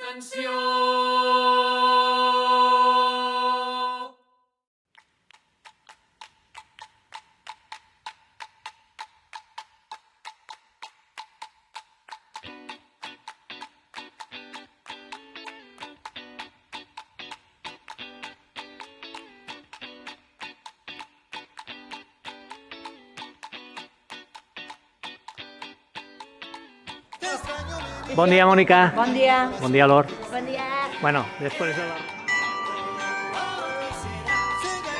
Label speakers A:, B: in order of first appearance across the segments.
A: Atenció!
B: Bon dia, Mònica.
C: Bon dia.
B: Bon dia, Lor.
C: Bon dia.
B: Bueno, després de la...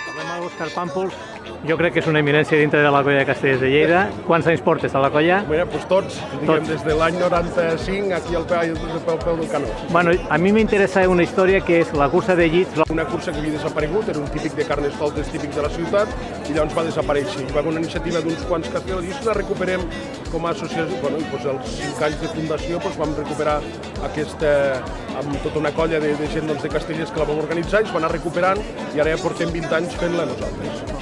B: Tornem a l'Òscar Pàmpols. Jo crec que és una eminència dintre de la colla de Castellers de Lleida. Quants anys portes a la colla?
D: Bé, doncs tots, diguem, des de l'any 95 aquí al peu del canó.
B: Bueno, a mi m'interessa una història que és la cursa de llits.
D: Una cursa que havia desaparegut, era un típic de carnestoltes típics de la ciutat, i llavors va desaparèixer. Hi va haver una iniciativa d'uns quants castellers, la recuperem com a associació. Bueno, i doncs els 5 anys de fundació doncs vam recuperar aquesta, amb tota una colla de gent de castellers que la vam organitzar, i es va anar recuperant, i ara ja portem 20 anys fent-la nosaltres.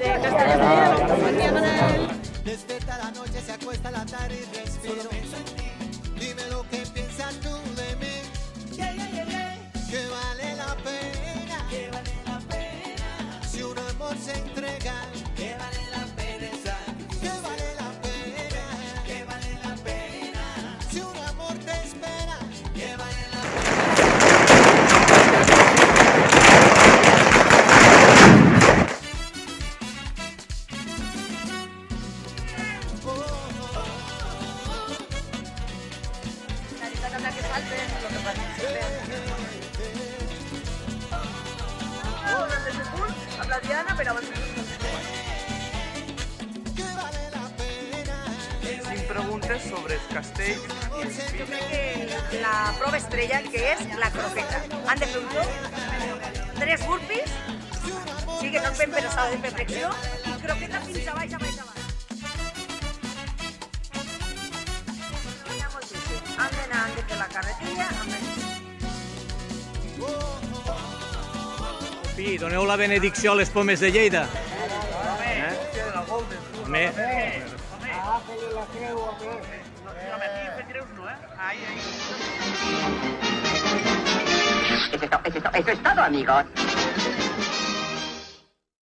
C: De Castellers de Lleida. Bon dia, Manel.
E: Despierta la noche, se acuesta la tarde y respiro. Dime lo que piensas tú de mí. Que vale la pena. Que vale la pena. Si un amor se entrega. Que vale la pena. Que vale la pena. Que vale la pena. Si un amor te espera. Que vale la
C: Amb la Diana, però abans
F: Cinc preguntes sobre els castells i els
C: jo
F: fills.
C: crec que la prova estrella, que és la croqueta. Han de fer un toc, 3 burpees, sí que no fem però s'ha de fer flexió, i croqueta fins a baix, a baix, a baix. Treballar moltíssim. Han de fer la carretilla,
B: Pi, doneu la benedicció a les pomes de Lleida. Home,
G: Eso es todo, amigos.